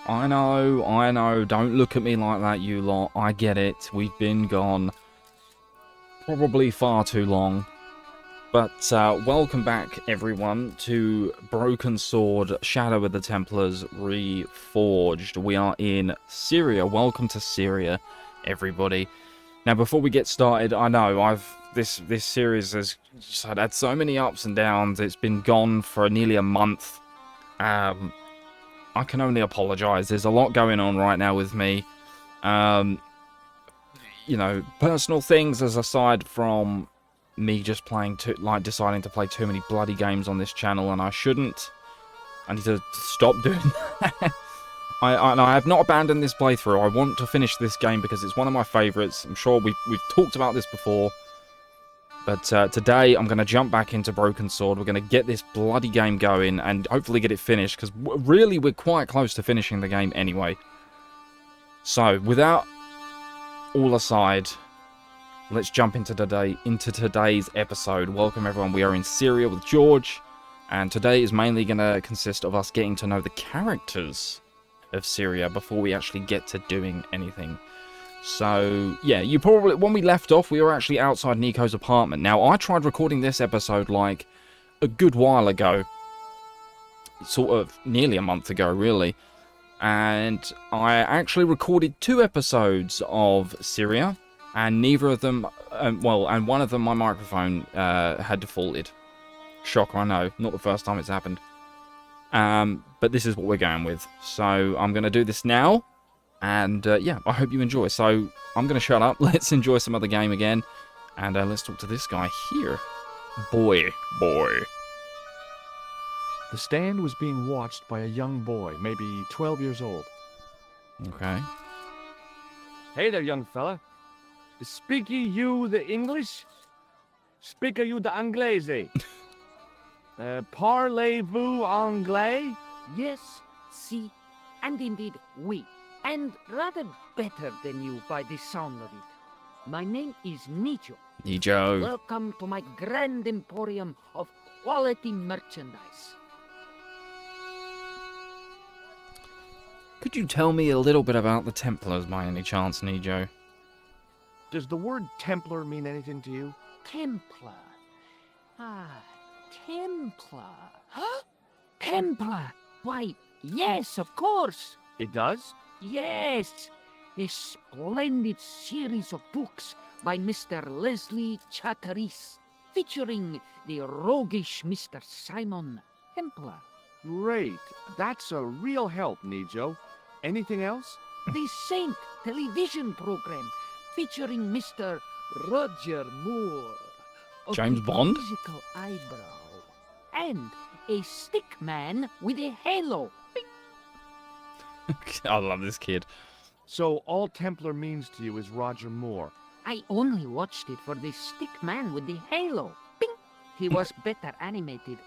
I know. Don't look at me like that, you lot. I get it. We've been gone probably far too long. But welcome back, everyone, to Broken Sword, Shadow of the Templars Reforged. We are in Syria. Welcome to Syria, everybody. Now, before we get started, I know this series has just had so many ups and downs. It's been gone for nearly a month. I can only apologize. There's a lot going on right now with me. You know, personal things as aside from me just playing deciding to play too many bloody games on this channel, and I shouldn't. I need to stop doing that. I have not abandoned this playthrough. I want to finish this game because it's one of my favourites. I'm sure we've talked about this before. But today I'm going to jump back into Broken Sword. We're going to get this bloody game going and hopefully get it finished, because really we're quite close to finishing the game anyway. So, without all aside, let's jump into today's episode. Welcome everyone. We are in Syria with George, and today is mainly going to consist of us getting to know the characters of Syria before we actually get to doing anything. So, yeah, you probably, when we left off, we were actually outside Nico's apartment. Now, I tried recording this episode like a good while ago, sort of nearly a month ago, really, and I actually recorded 2 episodes of Syria, and neither of them, and one of them, my microphone had defaulted. Shock, I know, not the first time it's happened. But this is what we're going with. So I'm going to do this now, and yeah, I hope you enjoy. So I'm going to shut up, let's enjoy some other game again, and let's talk to this guy here. Boy. The stand was being watched by a young boy, maybe 12 years old. Okay. Hey there, young fella. Speak you the English? Speak you the Anglais? Parlez-vous anglais? Yes, si, and indeed oui, and rather better than you by the sound of it. My name is Nico. Nico. Welcome to my grand emporium of quality merchandise. Could you tell me a little bit about the Templars by any chance, Nico? Does the word Templar mean anything to you? Templar. Templar. Huh? Templar. Why, yes, of course. It does? Yes. A splendid series of books by Mr. Leslie Chatteris, featuring the roguish Mr. Simon Templar. Great. That's a real help, Nijo. Anything else? The Saint television program, featuring Mr. Roger Moore. Of James the Bond? Musical eyebrow. And a stick man with a halo. I love this kid. So all Templar means to you is Roger Moore. I only watched it for the stick man with the halo. Bing! He was better animated.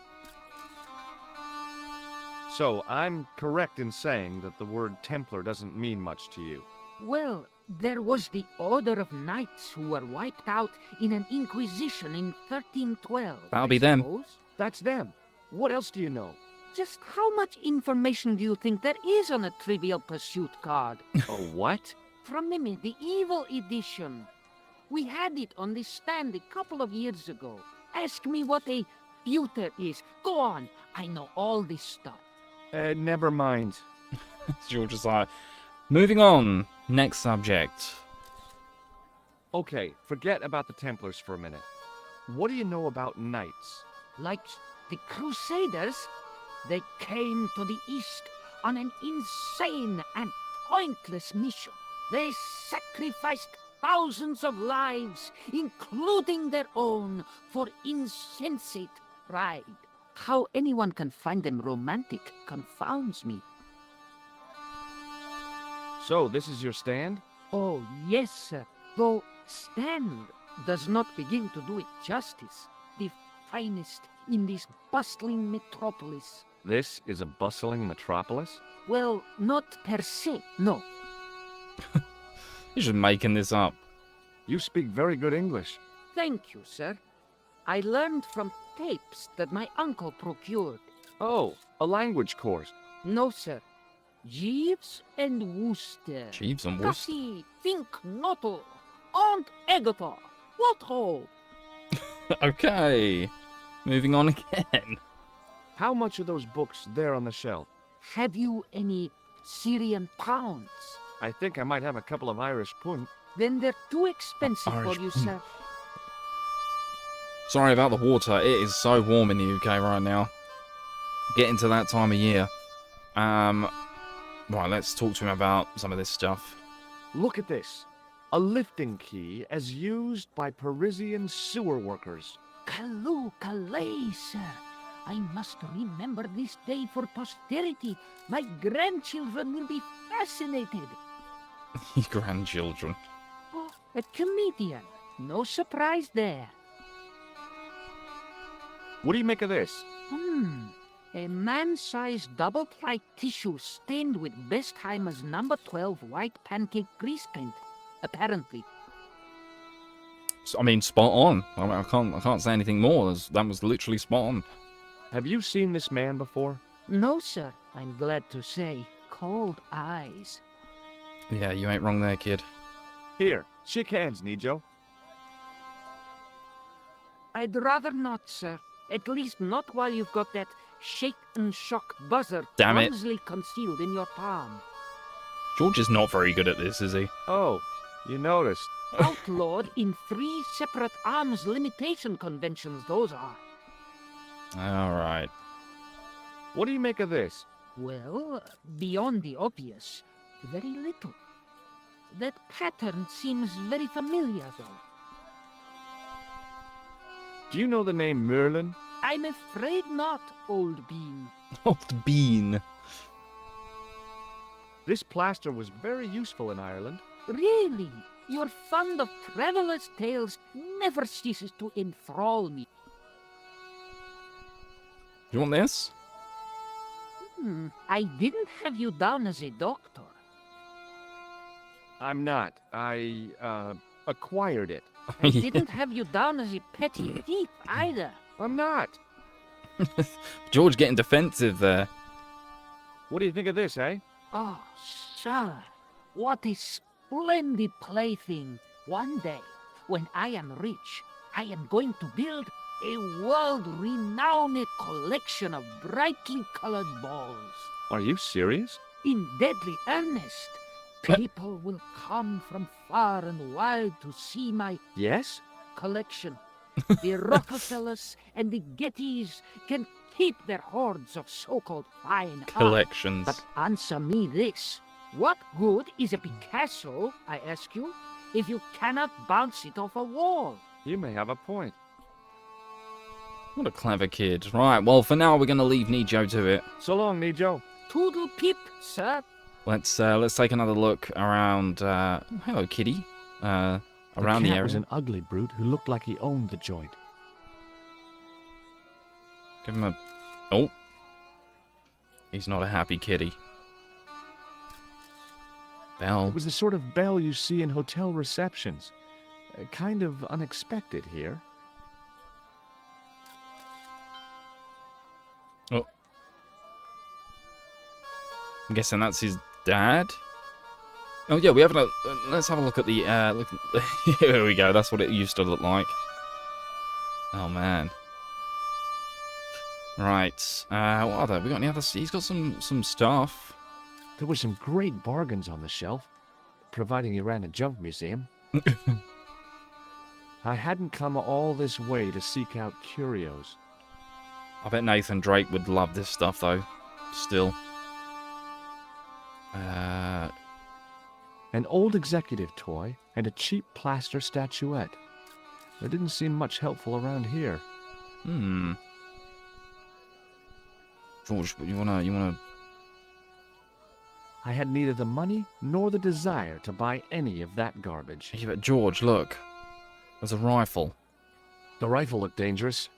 So I'm correct in saying that the word Templar doesn't mean much to you. Well, there was the Order of Knights who were wiped out in an Inquisition in 1312. That'll be them. Suppose. That's them. What else do you know? Just how much information do you think there is on a Trivial Pursuit card? A what? From the medieval edition. We had it on the stand a couple of years ago. Ask me what a pewter is. Go on, I know all this stuff. Never mind. George is like, moving on. Next subject. Okay, forget about the Templars for a minute. What do you know about Knights? Like the Crusaders, they came to the East on an insane and pointless mission. They sacrificed thousands of lives, including their own, for insensate pride. How anyone can find them romantic confounds me. So, this is your stand? Oh, yes, sir. Though stand does not begin to do it justice. The finest in this bustling metropolis. This is a bustling metropolis? Well, not per se, no. You're just making this up. You speak very good English. Thank you, sir. I learned from tapes that my uncle procured. Oh, a language course. No, sir. Jeeves and Wooster. Jeeves and Worcester. Cassie, Fink, Notto, Aunt Agatha. What ho? Okay. Moving on again. How much are those books there on the shelf? Have you any Syrian pounds? I think I might have a couple of Irish pund. Then they're too expensive Irish for you, pund. sir. Sorry about the water. It is so warm in the UK right now. Getting to that time of year. Right, let's talk to him about some of this stuff. Look at this. A lifting key as used by Parisian sewer workers. Calais, Calais, sir. I must remember this day for posterity. My grandchildren will be fascinated. Grandchildren. Oh, a comedian. No surprise there. What do you make of this? A man-sized double-ply tissue stained with Bestheimer's number 12 white pancake grease paint. Apparently. I mean, spot on. I can't say anything more. That was literally spot on. Have you seen this man before? No, sir. I'm glad to say. Cold eyes. Yeah, you ain't wrong there, kid. Here, shake hands, Nijo. I'd rather not, sir. At least not while you've got that shake and shock buzzer Damn it. clumsily concealed in your palm. George is not very good at this, is he? Oh, you noticed. Outlawed in 3 separate arms limitation conventions, those are. Alright. What do you make of this? Well, beyond the obvious, very little. That pattern seems very familiar, though. Do you know the name Merlin? I'm afraid not, old bean. Old bean. This plaster was very useful in Ireland. Really? Your fund of travelers' tales never ceases to enthrall me. You want this? I didn't have you down as a doctor. I'm not. I, acquired it. I didn't have you down as a petty thief either. I'm not. George getting defensive there. What do you think of this, eh? Oh, sir, what a splendid plaything. One day, when I am rich, I am going to build a world-renowned collection of brightly colored balls. Are you serious? In deadly earnest. People will come from far and wide to see my Yes? collection. The Rockefellers and the Gettys can keep their hordes of so-called fine art. Collections. But answer me this. What good is a Picasso, I ask you, if you cannot bounce it off a wall? You may have a point. What a clever kid. Right, well, for now, we're going to leave Nijo to it. So long, Nijo. Toodle pip, sir. Let's take another look around. Hello, kitty. Around the cat area. was an ugly brute who looked like he owned the joint. Give him a... Oh. He's not a happy kitty. Bell. It was the sort of bell you see in hotel receptions. Kind of unexpected here. Oh. I'm guessing that's his dad? Oh yeah, we have a... let's have a look at the... Here we go, that's what it used to look like. Oh man. Right. What other? We got any other... He's got some stuff. There were some great bargains on the shelf, providing you ran a junk museum. I hadn't come all this way to seek out curios. I bet Nathan Drake would love this stuff though. Still. An old executive toy and a cheap plaster statuette. There didn't seem much helpful around here. George, you wanna... I had neither the money nor the desire to buy any of that garbage. Yeah, but George, look. There's a rifle. The rifle looked dangerous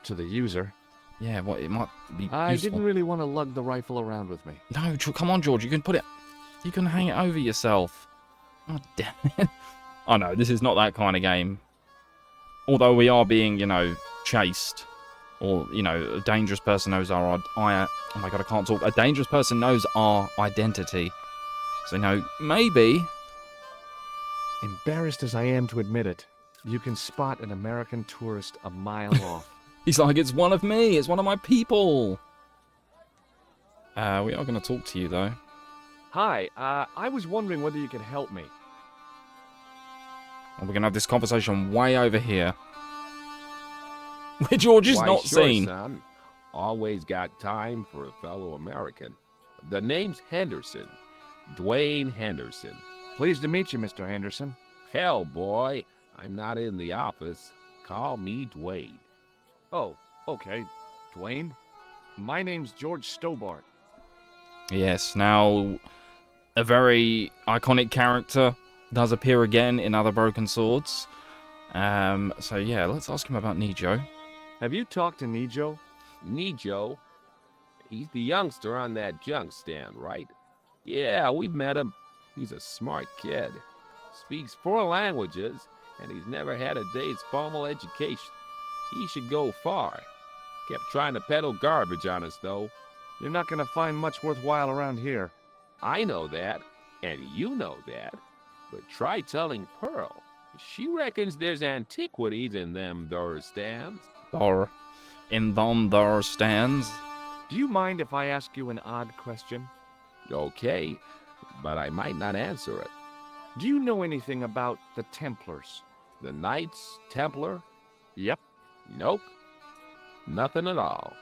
to the user. Yeah, what it might be I useful. didn't really want to lug the rifle around with me. No, come on, George. You can put it... You can hang it over yourself. Oh, damn it. Oh, no, this is not that kind of game. Although we are being, chased Or, you know, a dangerous person knows our... oh my god, I can't talk. A dangerous person knows our identity. So, you know, maybe... Embarrassed as I am to admit it, you can spot an American tourist a mile off. He's like, it's one of me. It's one of my people. We are going to talk to you, though. Hi, I was wondering whether you could help me. And we're going to have this conversation way over here. Where George is Why, not sure, seen. Son. Always got time for a fellow American. The name's Henderson. Dwayne Henderson. Pleased to meet you, Mr. Henderson. Hell, boy, I'm not in the office. Call me Dwayne. Oh, okay. Dwayne? My name's George Stobbart. Yes, now, a very iconic character does appear again in other Broken Swords. So yeah, let's ask him about Nijo. Have you talked to Nijo? Nijo? He's the youngster on that junk stand, right? Yeah, we've met him. He's a smart kid. Speaks 4 languages, and he's never had a day's formal education. He should go far. Kept trying to peddle garbage on us, though. You're not gonna find much worthwhile around here. I know that, and you know that. But try telling Pearl. She reckons there's antiquities in them there stands. Or in them there stands. Do you mind if I ask you an odd question? Okay, but I might not answer it. Do you know anything about the Templars? The Knights Templar? Yep. Nope. Nothing at all.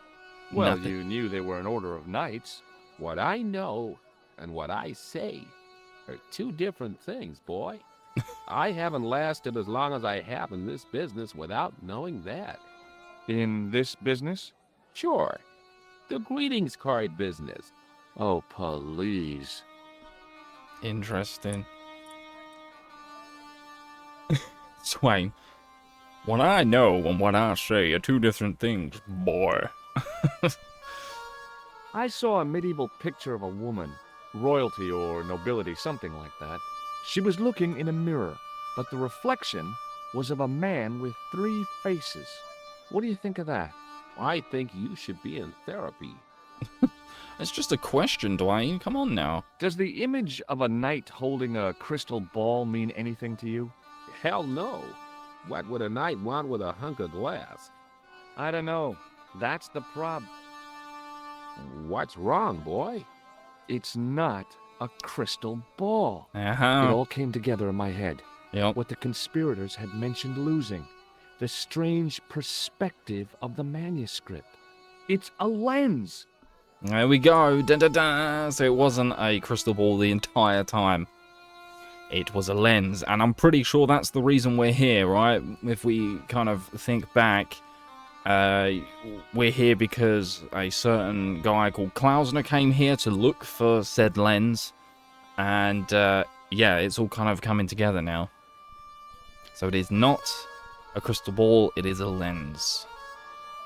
Well, Nothing. you knew they were an order of knights. What I know and what I say are 2 different things, boy. I haven't lasted as long as I have in this business without knowing that. In this business? Sure. The greetings card business. Oh, please. Interesting. Swain, what I know and what I say are 2 different things, boy. I saw a medieval picture of a woman, royalty or nobility, something like that. She was looking in a mirror, but the reflection was of a man with 3 faces. What do you think of that? I think you should be in therapy. It's just a question, Dwayne. Come on now. Does the image of a knight holding a crystal ball mean anything to you? Hell no. What would a knight want with a hunk of glass? I don't know. That's the prob. What's wrong, boy? It's not a crystal ball. It Uh-huh. all came together in my head. Yep. What the conspirators had mentioned losing. The strange perspective of the manuscript. It's a lens. There we go. Da da da. So it wasn't a crystal ball the entire time. It was a lens, and I'm pretty sure that's the reason we're here, right? If we kind of think back, we're here because a certain guy called Klausner came here to look for said lens, and yeah, it's all kind of coming together now. So it is not a crystal ball, it is a lens.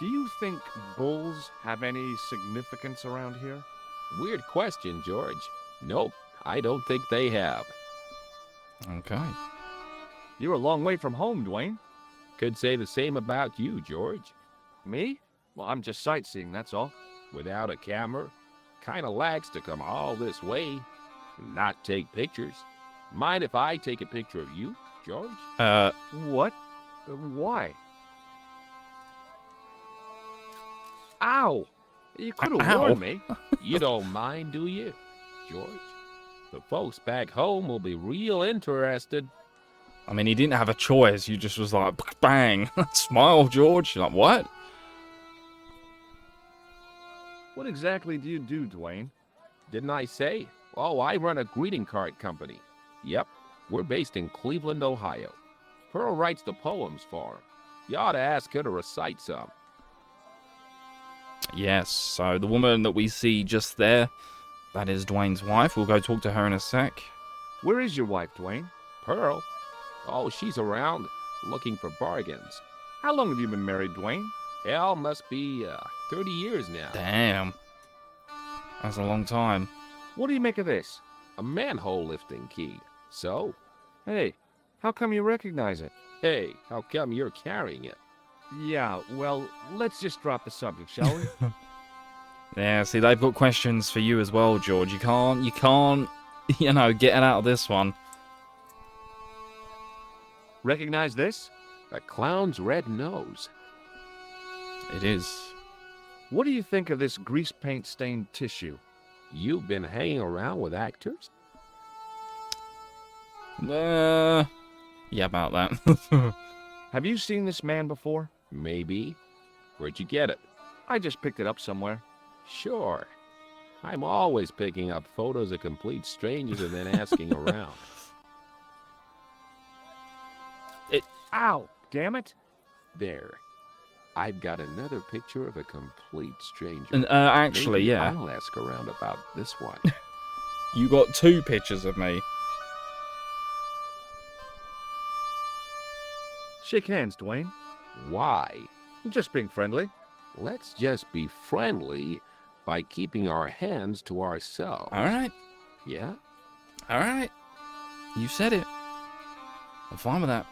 Do you think bulls have any significance around here? Weird question, George. Nope, I don't think they have. Okay. You're a long way from home, Dwayne. Could say the same about you, George. Me? Well, I'm just sightseeing, that's all. Without a camera, kinda lags to come all this way and not take pictures. Mind if I take a picture of you, George? What? Why? Ow! You could have Ow. warned me. You don't mind, do you, George? The folks back home will be real interested. I mean, he didn't have a choice. You just was like, bang, smile, George. You're like, what? What exactly do you do, Dwayne? Didn't I say? Oh, I run a greeting card company. Yep, we're based in Cleveland, Ohio. Pearl writes the poems for him. You ought to ask her to recite some. Yes, so the woman that we see just there, that is Dwayne's wife. We'll go talk to her in a sec. Where is your wife, Dwayne? Pearl? Oh, she's around, looking for bargains. How long have you been married, Dwayne? Hell, must be 30 years now. Damn. That's a long time. What do you make of this? A manhole lifting key. So? Hey, how come you recognize it? Hey, how come you're carrying it? Yeah, well, let's just drop the subject, shall we? Yeah, see, they've got questions for you as well, George. You can't, you know, get it out of this one. Recognize this? A clown's red nose. It is. What do you think of this grease paint stained tissue? You've been hanging around with actors? Yeah, about that. Have you seen this man before? Maybe. Where'd you get it? I just picked it up somewhere. Sure. I'm always picking up photos of complete strangers and then asking around. Ow! Damn it! There. I've got another picture of a complete stranger. And actually, Maybe yeah, I'll ask around about this one. you got 2 pictures of me. Shake hands, Dwayne. Why? I'm just being friendly. Let's just be friendly by keeping our hands to ourselves. All right, Yeah? all right. You said it. I'm fine with that.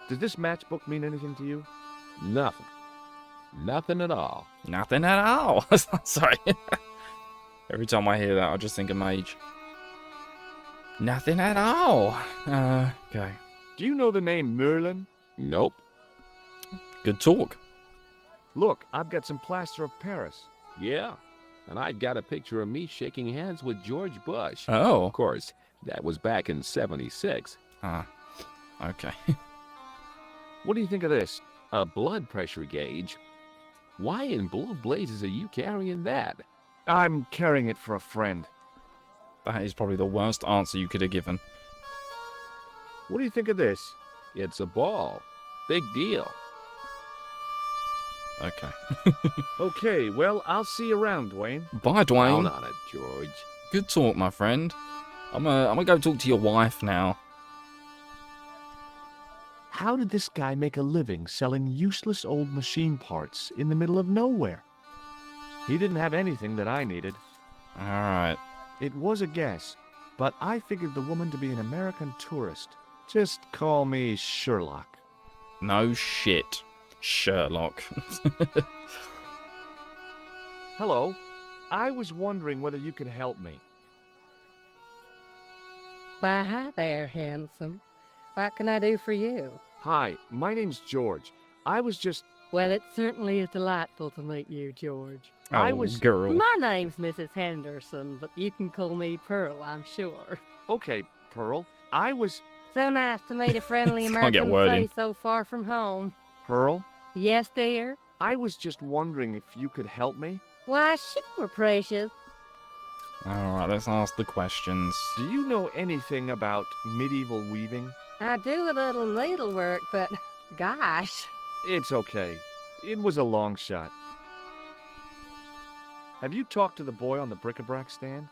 Does this matchbook mean anything to you? Nothing. Nothing at all. Nothing at all. Sorry. Every time I hear that, I just think of Mage. Nothing at all. Okay. Do you know the name Merlin? Nope. Good talk. Look, I've got some plaster of Paris. Yeah. And I've got a picture of me shaking hands with George Bush. Oh. Of course, that was back in '76. Ah. Okay. What do you think of this? A blood pressure gauge? Why in blue blazes are you carrying that? I'm carrying it for a friend. That is probably the worst answer you could have given. What do you think of this? It's a ball. Big deal. Okay. Okay, well, I'll see you around, Dwayne. Bye, Dwayne. Down on it, George. Good talk, my friend. I'm gonna go talk to your wife now. How did this guy make a living selling useless old machine parts in the middle of nowhere? He didn't have anything that I needed. All right. It was a guess, but I figured the woman to be an American tourist. Just call me Sherlock. No shit, Sherlock. Hello. I was wondering whether you could help me. Why, hi there, handsome. What can I do for you? Hi, my name's George. I was just... Well, it certainly is delightful to meet you, George. I Oh, was- girl. My name's Mrs. Henderson, but you can call me Pearl, I'm sure. Okay, Pearl. I was... So nice to meet a friendly Can't get American word in. face so far from home. Pearl? Yes, dear? I was just wondering if you could help me. Why, sure, precious. All right, let's ask the questions. Do you know anything about medieval weaving? I do a little needlework, but gosh. It's okay. It was a long shot. Have you talked to the boy on the bric-a-brac stand?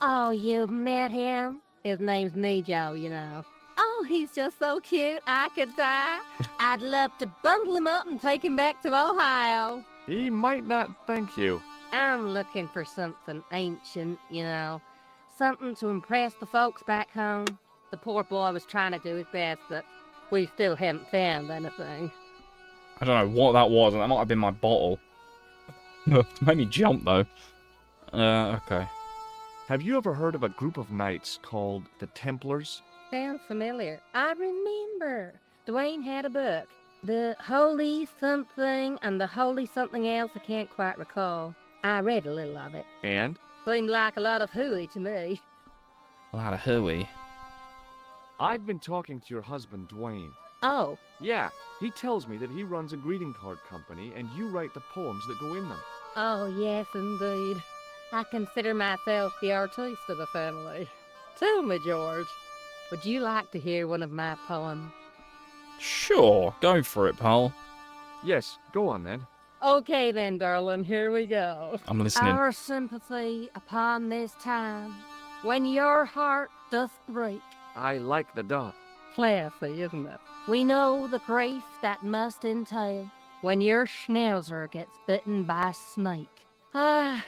Oh, you've met him? His name's Nico, you know. Oh, he's just so cute, I could die. I'd love to bundle him up and take him back to Ohio. He might not thank you. I'm looking for something ancient, you know. Something to impress the folks back home. The poor boy was trying to do his best, but we still haven't found anything. I don't know what that was. That might have been my bottle. It made me jump, though. Okay. Have you ever heard of a group of knights called the Templars? Sounds familiar. I remember. Dwayne had a book. The Holy Something and the Holy Something Else, I can't quite recall. I read a little of it. And? Seemed like a lot of hooey to me. A lot of hooey. I've been talking to your husband, Dwayne. Oh, Yeah, he tells me that he runs a greeting card company and you write the poems that go in them. oh yes indeed. I consider myself the artiste of the family. Tell me, George, would you like to hear one of my poems? Sure, go for it, pal. Yes, go on then. Okay then, darling, here we go. I'm listening. Our sympathy upon this time, when your heart doth break. I like the dot. Classy, isn't it? We know the grief that must entail when your schnauzer gets bitten by a snake. Ah,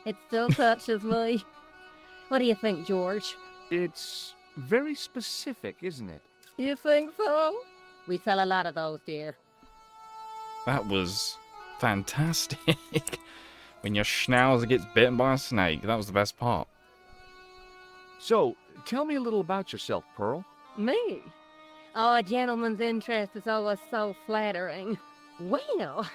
it still touches me. What do you think, George? It's very specific, isn't it? You think so? We sell a lot of those, dear. That was fantastic. When your schnauzer gets bitten by a snake, that was the best part. So, tell me a little about yourself, Pearl. Me? Oh, a gentleman's interest is always so flattering. Well,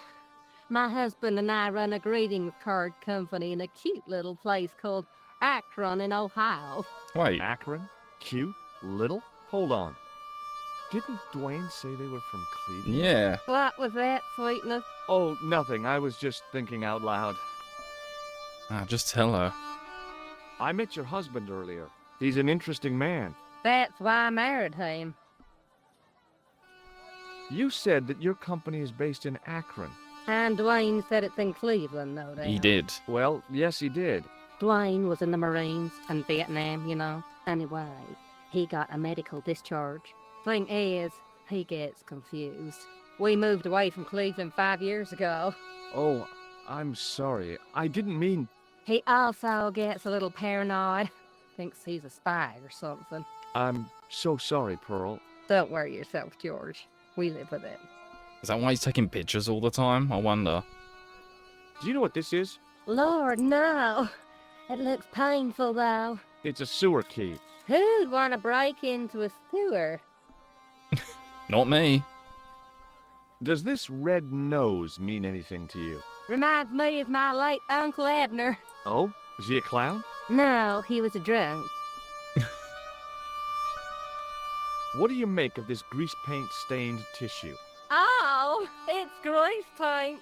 my husband and I run a greetings card company in a cute little place called Akron in Ohio. Wait, Akron? Cute? Little? Hold on. Didn't Dwayne say they were from Cleveland? yeah. What was that, sweetness? Oh, nothing. I was just thinking out loud. Just tell her. I met your husband earlier. He's an interesting man. That's why I married him. You said that your company is based in Akron. And Dwayne said it's in Cleveland, no doubt. He did. Well, yes, he did. Dwayne was in the Marines and Vietnam, you know. Anyway, he got a medical discharge. Thing is, he gets confused. We moved away from Cleveland 5 years ago. Oh, I'm sorry. I didn't mean... He also gets a little paranoid. Thinks he's a spy or something. I'm so sorry, Pearl. Don't worry yourself, George. We live with it. Is that why he's taking pictures all the time? I wonder. Do you know what this is? Lord, no. It looks painful, though. It's a sewer key. Who'd want to break into a sewer? Not me. Does this red nose mean anything to you? Reminds me of my late Uncle Abner. Oh? Is he a clown? No, he was a drunk. What do you make of this grease paint stained tissue? Oh, it's grease paint.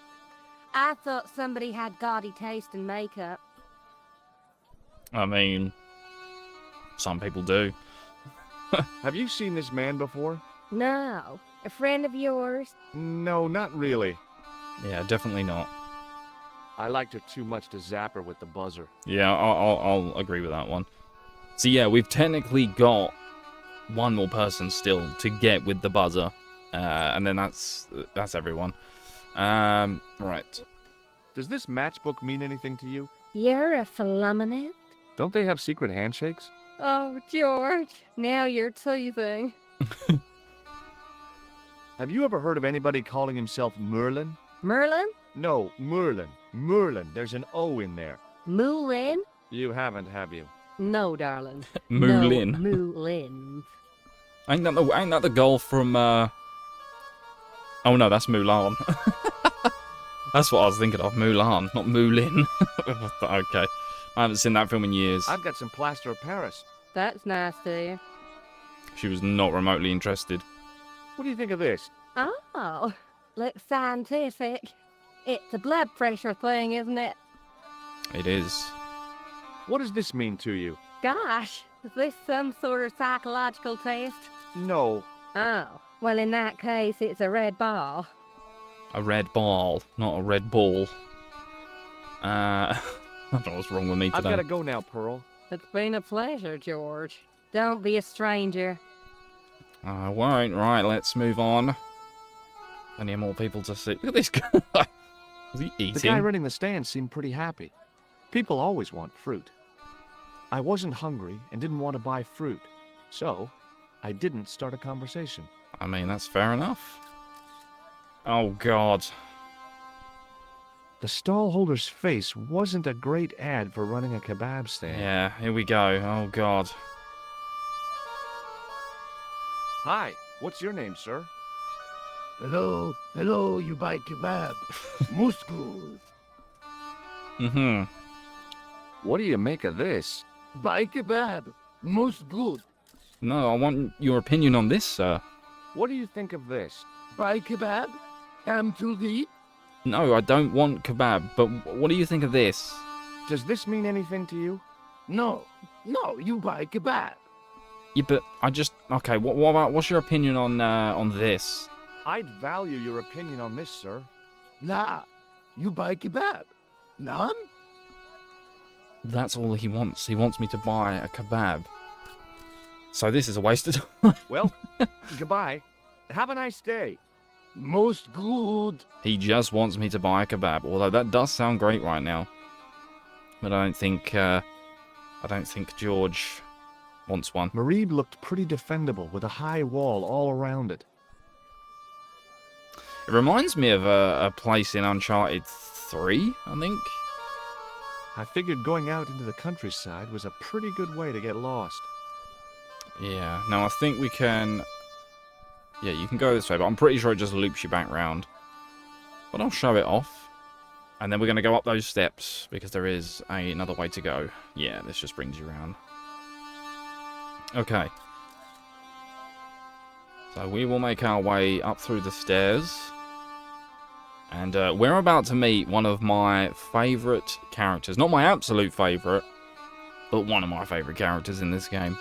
I thought somebody had gaudy taste in makeup. I mean, some people do. Have you seen this man before? No. A friend of yours? No, not really. Yeah, definitely not. I liked her too much to zap her with the buzzer. Yeah, I'll agree with that one. So yeah, we've technically got one more person still to get with the buzzer, and then that's everyone. Right. Does this matchbook mean anything to you? You're a phenomenon? Don't they have secret handshakes? Oh, George, now you're teasing. Have you ever heard of anybody calling himself Merlin? Merlin? No, Merlin. Merlin. There's an O in there. Moulin? You haven't, have you? No, darling. Moulin. No, Moulin. Ain't that the girl from Oh no, that's Mulan. That's what I was thinking of, Mulan, not Moulin. Okay. I haven't seen that film in years. I've got some plaster of Paris. That's nice to you. She was not remotely interested. What do you think of this? Oh, looks scientific. It's a blood pressure thing, isn't it? It is. What does this mean to you? Gosh, is this some sort of psychological test? No. Oh, well in that case, it's a red ball. A red ball, not a red ball. I don't know what's wrong with me today. I've got to go now, Pearl. It's been a pleasure, George. Don't be a stranger. I won't. Right, let's move on. Plenty more people to see. Look at this guy. Is he eating? The guy running the stand seemed pretty happy. People always want fruit. I wasn't hungry and didn't want to buy fruit, so I didn't start a conversation. I mean, that's fair enough. Oh, God. The stallholder's face wasn't a great ad for running a kebab stand. Yeah, here we go. Oh, God. Hi, what's your name, sir? Hello, you buy kebab. Muscles. Mm-hmm. What do you make of this? Buy kebab. Most good. No, I want your opinion on this, sir. What do you think of this? Buy kebab. Am to thee. No, I don't want kebab, but what do you think of this? Does this mean anything to you? No, you buy kebab. Yeah, but I just... Okay, what about... What's your opinion on this? I'd value your opinion on this, sir. Nah, you buy kebab. None? That's all he wants. He wants me to buy a kebab. So this is a waste of time. Well, goodbye. Have a nice day. Most good. He just wants me to buy a kebab, although that does sound great right now. But I don't think George wants one. Marib looked pretty defendable with a high wall all around it. It reminds me of a place in Uncharted 3, I think. I figured going out into the countryside was a pretty good way to get lost. Yeah, no, I think we can... Yeah, you can go this way, but I'm pretty sure it just loops you back round. But I'll show it off. And then we're going to go up those steps, because there is another way to go. Yeah, this just brings you around. Okay. So we will make our way up through the stairs. And we're about to meet one of my favourite characters. Not my absolute favourite, but one of my favourite characters in this game.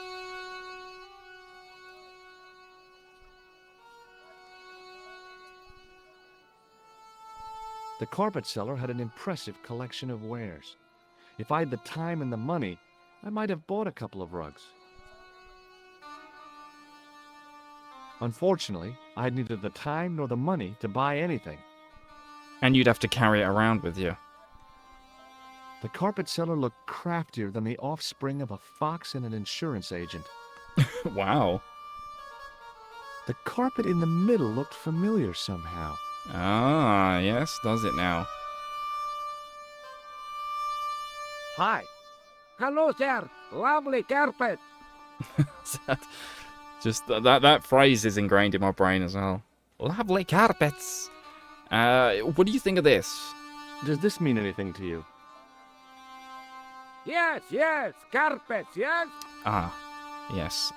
The carpet seller had an impressive collection of wares. If I had the time and the money, I might have bought a couple of rugs. Unfortunately, I had neither the time nor the money to buy anything. And you'd have to carry it around with you. The carpet seller looked craftier than the offspring of a fox and an insurance agent. Wow. The carpet in the middle looked familiar somehow. Ah, yes, does it now. Hi. Hello, sir. Lovely carpet. Just that phrase is ingrained in my brain as well. Lovely carpets. What do you think of this? Does this mean anything to you? Yes, carpets, yes. Ah, yes.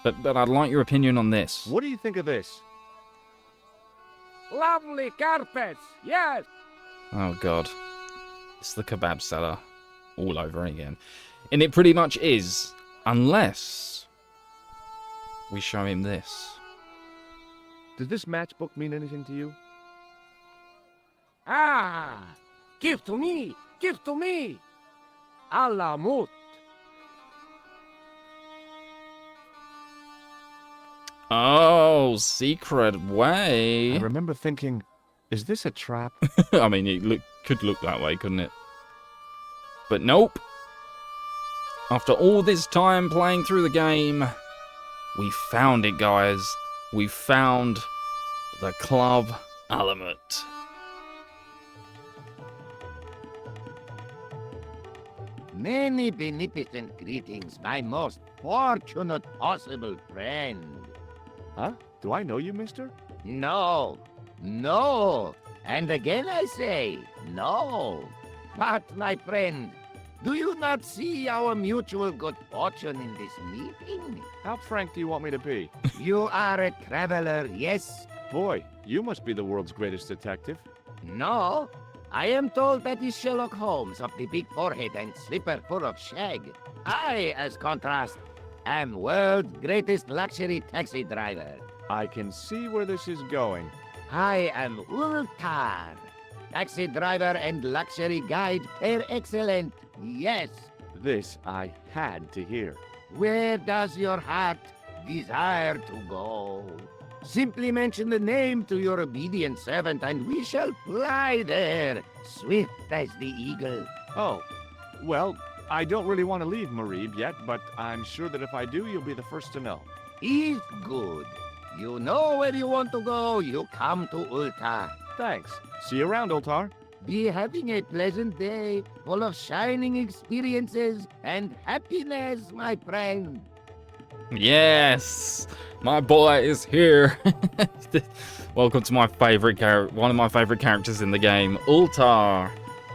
But I'd like your opinion on this. What do you think of this? Lovely carpets, yes. Oh god, it's the kebab seller all over again, and it pretty much is, unless we show him this. Does this matchbook mean anything to you? Ah, give to me, a la mode. Oh, secret way. I remember thinking, is this a trap? I mean, it could look that way, couldn't it? But nope. After all this time playing through the game, we found it, guys. We found the club element. Many beneficent greetings, my most fortunate possible friend. Huh? Do I know you, mister? No, and again I say, no. But, my friend, do you not see our mutual good fortune in this meeting? How frank do you want me to be? You are a traveler, yes? Boy, you must be the world's greatest detective. No, I am told that is Sherlock Holmes of the big forehead and slipper full of shag. I, as contrast, am world's greatest luxury taxi driver. I can see where this is going. I am Ultar, taxi driver and luxury guide per excellent, yes. This I had to hear. Where does your heart desire to go? Simply mention the name to your obedient servant and we shall fly there, swift as the eagle. Oh, well, I don't really want to leave Marib yet, but I'm sure that if I do, you'll be the first to know. Is good. You know where you want to go, you come to Ultar. Thanks. See you around, Ultar. Be having a pleasant day, full of shining experiences and happiness, my friend. Yes, my boy is here. Welcome to my favorite character, one of my favorite characters in the game, Ultar.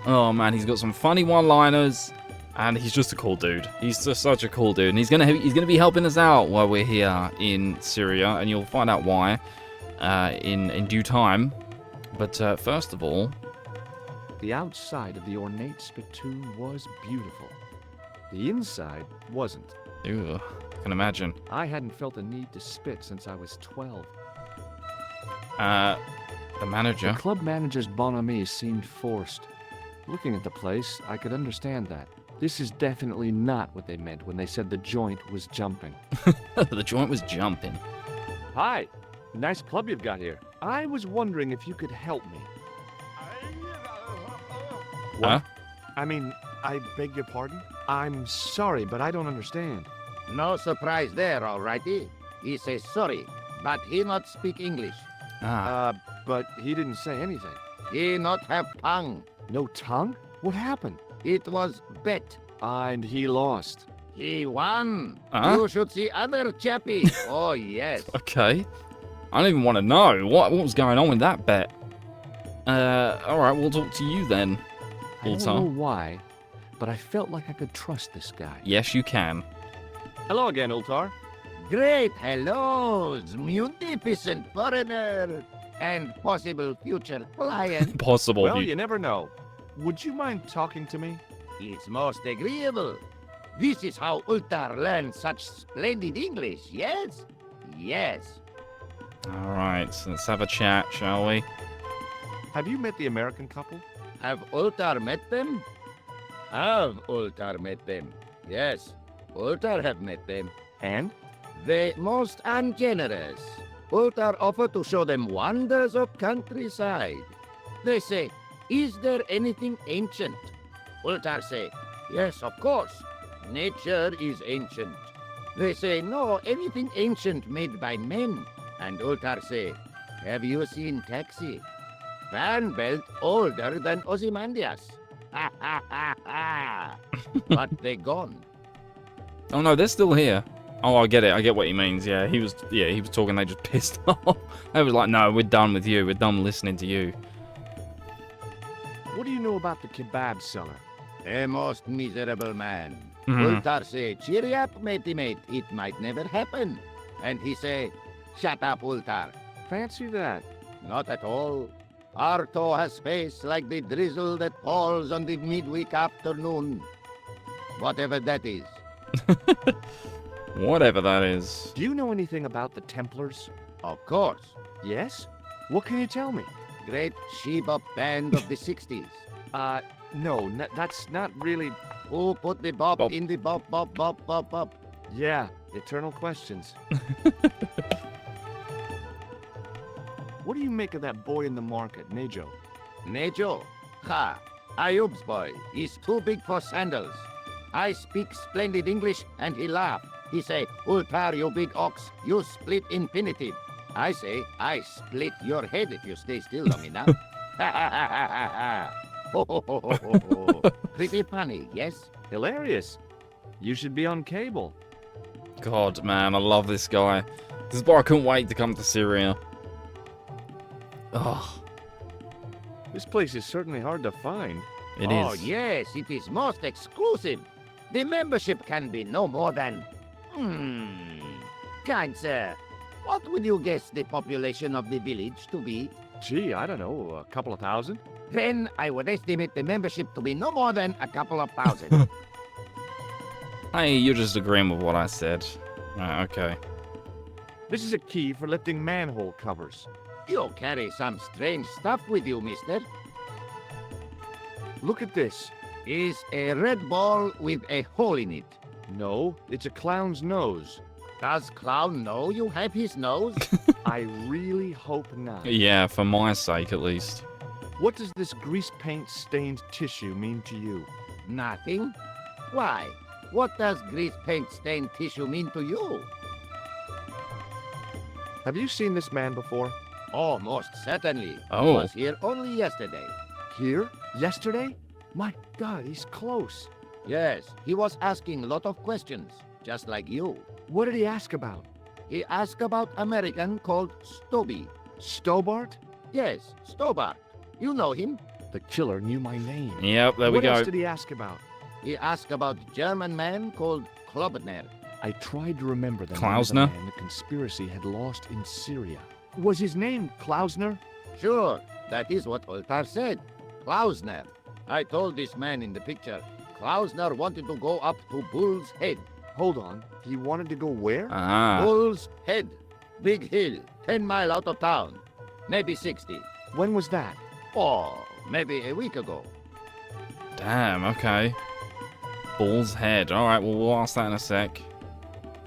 Oh man, he's got some funny one-liners, and he's just a cool dude. He's just such a cool dude, and he's gonna be helping us out while we're here in Syria, and you'll find out why in due time. But first of all, the outside of the ornate spittoon was beautiful. The inside wasn't. Ooh, I can imagine. I hadn't felt a need to spit since I was 12. The manager. The club manager's bonhomie seemed forced. Looking at the place, I could understand that. This is definitely not what they meant when they said the joint was jumping. The joint was jumping. Hi, nice club you've got here. I was wondering if you could help me. What? Huh? I mean, I beg your pardon? I'm sorry, but I don't understand. No surprise there, alrighty. He says sorry, but he not speak English. Ah. But he didn't say anything. He not have tongue. No tongue? What happened? It was bet. And he lost. He won. Huh? You should see other chappie. Oh, yes. Okay. I don't even want to know. What was going on with that bet? Alright, we'll talk to you then, I don't Ultar. know why, but I felt like I could trust this guy. Yes, you can. Hello again, Ultar. Great hellos, munificent foreigner, and possible future client. Possible. Well, you never know. Would you mind talking to me? It's most agreeable. This is how Ultar learns such splendid English, yes? Yes. Alright, so let's have a chat, shall we? Have you met the American couple? Have Ultar met them? Have Ultar met them? Yes, Ultar have met them. And? They most ungenerous. Ultar offer to show them wonders of countryside. They say, is there anything ancient? Ultar say, yes, of course. Nature is ancient. They say, no, anything ancient made by men. And Ultar say, have you seen Taxi? Fan belt older than Ozymandias. Ha ha ha ha. But they gone. Oh no, they're still here. Oh, I get it. I get what he means. Yeah, he was talking. They just pissed off. They was like, no, we're done with you. We're done listening to you. What do you know about the kebab seller? A most miserable man. Mhm. Ultar say, cheer up, matey mate. It might never happen. And he say, shut up, Ultar. Fancy that. Not at all. Arto has face like the drizzle that falls on the midweek afternoon. Whatever that is. Whatever that is. Do you know anything about the Templars? Of course. Yes? What can you tell me? Great she-bop band of the 60s. No, that's not really... Who put the bop Bop. in the bop, bop, bop, bop, bop? Yeah, eternal questions. What do you make of that boy in the market, Nejo? Nejo? Ha! Ayub's boy. He's too big for sandals. I speak splendid English and he laugh. He say, Ultar, you big ox, you split infinitive. I say, I split your head if you stay still long enough. Ha ha ha ha ha ha. Ho ho ho ho ho ho. Pretty funny, yes? Hilarious. You should be on cable. God, man, I love this guy. This is why I couldn't wait to come to Syria. Oh, This place is certainly hard to find. it is. Oh, yes, it is most exclusive. The membership can be no more than... Kind sir, what would you guess the population of the village to be? Gee, I don't know, a couple of thousand? Then I would estimate the membership to be no more than a couple of thousand. Hey, you're just agreeing with what I said. Okay. This is a key for lifting manhole covers. You carry some strange stuff with you, mister. Look at this. Is a red ball with a hole in it. No, it's a clown's nose. Does Clown know you have his nose? I really hope not. Yeah, for my sake, at least. What does this grease paint stained tissue mean to you? Nothing. Why? What does grease paint stained tissue mean to you? Have you seen this man before? Oh, most certainly. Oh. He was here only yesterday. Here? Yesterday? My God, he's close. Yes, he was asking a lot of questions, just like you. What did he ask about? He asked about American called Stobby. Stobbart? Yes, Stobbart. You know him. The killer knew my name. Yep, there we What go. else did he ask about? He asked about German man called Klobner. I tried to remember the name Klausner? of the man the conspiracy had lost in Syria. Was his name Klausner? Sure, that is what Ultar said. Klausner. I told this man in the picture. Klausner wanted to go up to Bull's Head. Hold on. He wanted to go where? Ah, Bull's Head. Big hill, 10 mile out of town. Maybe 60. When was that? Oh, maybe a week ago. damn, okay. Bull's head. Alright, well, we'll ask that in a sec.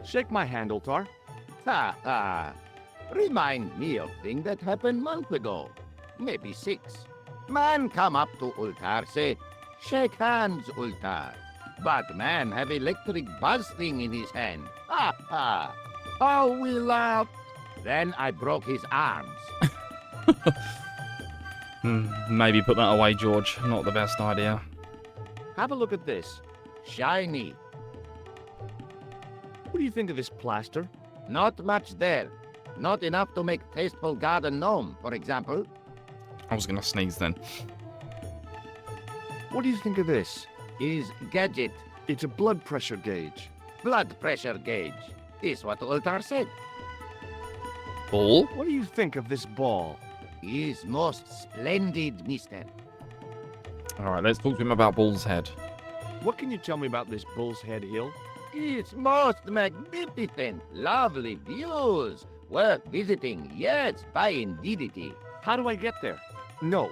Shake my hand, Ultar. Ha ha. Remind me of thing that happened month ago. Maybe 6. Man come up to Ultar, say, shake hands, Ultar. But man have electric buzz thing in his hand. Ha ha. How we laughed. Then I broke his arms. Maybe put that away, George. Not the best idea. Have a look at this. Shiny. What do you think of this plaster? Not much there. Not enough to make tasteful garden gnome, for example. I was going to sneeze then. What do you think of this? Is gadget. It's a blood pressure gauge. Blood pressure gauge. Is what Ultar said. Ball? What do you think of this ball? Is most splendid, mister. Alright, let's talk to him about Bull's Head. What can you tell me about this Bull's Head Hill? It's most magnificent. Lovely views. Worth visiting, yes, by indeedity. How do I get there? No.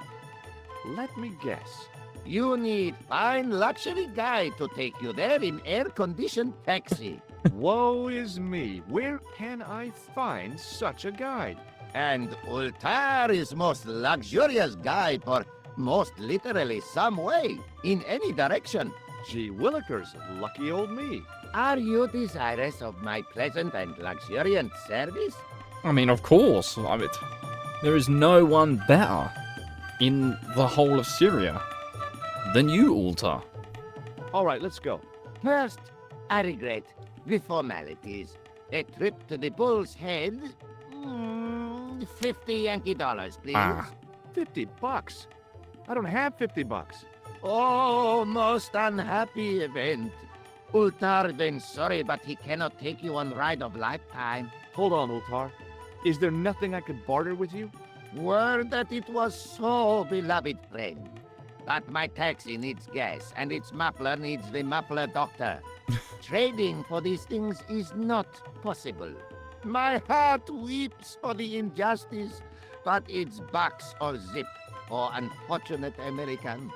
Let me guess. You need fine luxury guide to take you there in air-conditioned taxi. Woe is me. Where can I find such a guide? And Ultar is most luxurious guide for most literally some way, in any direction. Gee willikers, lucky old me. Are you desirous of my pleasant and luxuriant service? I mean, of course. There is no one better in the whole of Syria than you, Ultar. All right, let's go. First, I regret the formalities. A trip to the Bull's Head. 50 Yankee dollars, please. Ah. $50? I don't have $50. Oh, most unhappy event. Ultar then sorry, but he cannot take you on ride of lifetime. Hold on, Ultar. Is there nothing I could barter with you? Word that it was so, beloved friend. But my taxi needs gas, and its muffler needs the muffler doctor. Trading for these things is not possible. My heart weeps for the injustice, but it's bucks or zip for unfortunate American.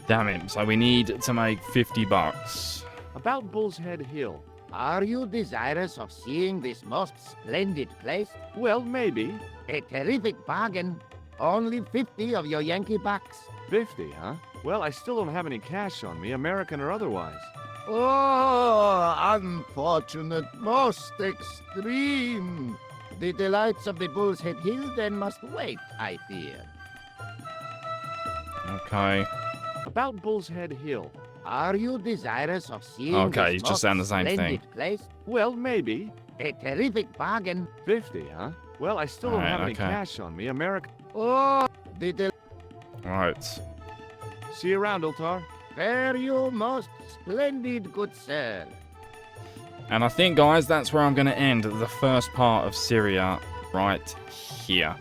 Damn it. So we need to make $50. About Bull's Head Hill. Are you desirous of seeing this most splendid place? Well, maybe. A terrific bargain. Only 50 of your Yankee bucks. 50, huh? Well, I still don't have any cash on me, American or otherwise. Oh, unfortunate, most extreme. The delights of the Bull's Head Hill then must wait, I fear. Okay. About Bull's Head Hill. Are you desirous of seeing Okay, this he's just most saying the same thing. splendid place? Well, maybe. A terrific bargain. 50, huh? Well, I still don't Alright, have any okay. cash on me, American. Oh, the Alright. See you around, Ultar. fare you most splendid, good sir. And I think, guys, that's where I'm going to end the first part of Syria right here.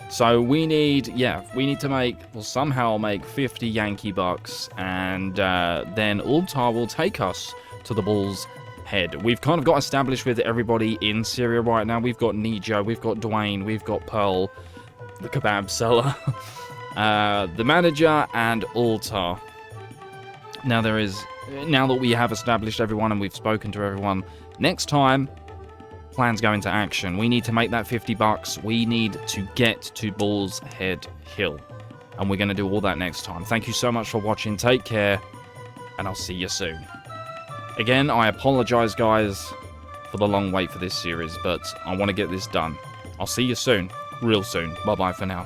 So we need to make, well, somehow make 50 Yankee bucks, and then Ultar will take us to the Bull's Head. We've kind of got established with everybody in Syria right now. We've got Nijo, we've got Dwayne, we've got Pearl, the kebab seller, the manager, and Ultar. Now that we have established everyone and we've spoken to everyone, next time, plans go into action. We need to make that 50 bucks. We need to get to Bull's Head Hill. And we're going to do all that next time. Thank you so much for watching. Take care. And I'll see you soon. Again, I apologize, guys, for the long wait for this series. But I want to get this done. I'll see you soon. Real soon. Bye-bye for now.